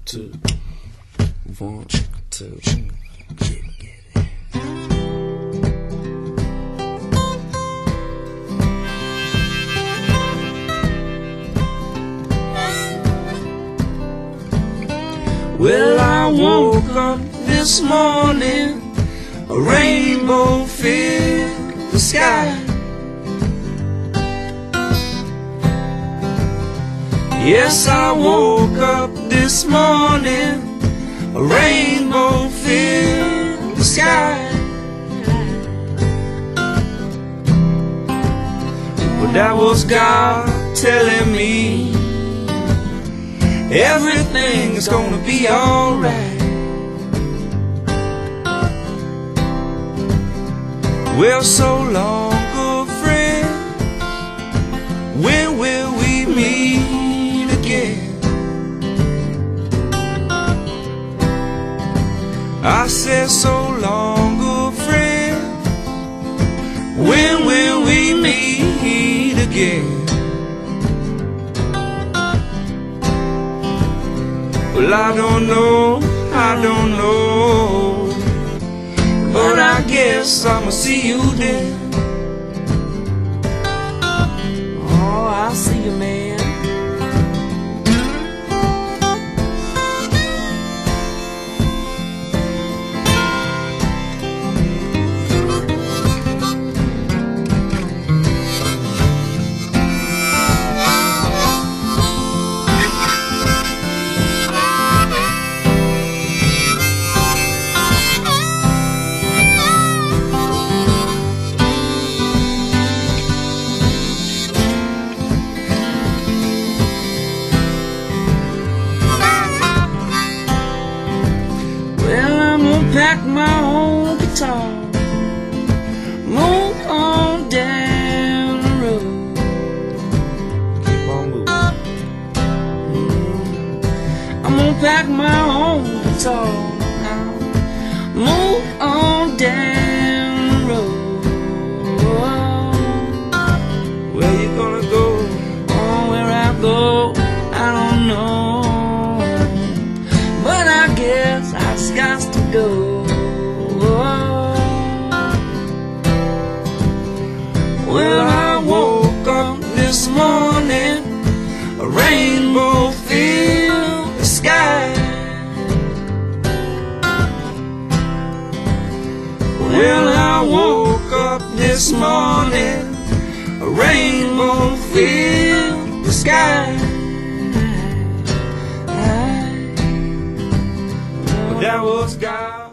two, 1, 2. Well, I woke up this morning, a rainbow filled the sky. Yes, I woke up this morning, a rainbow filled the sky. But that was God telling me everything is gonna be alright. Well, so long, good friend, when will we meet again? I said, so long, good friend, when will we meet again? Well, I don't know, but I guess I'ma see you then. Oh, I'll see you, man. Pack my own guitar, move on down the road. Keep on moving. I'm gonna pack my own guitar now, move on down the road. Where you gonna go? Oh, where I go, I don't know, but I guess I just got to go. Well, I woke up this morning, a rainbow filled the sky. Well, I woke up this morning, a rainbow filled the sky. But that was God.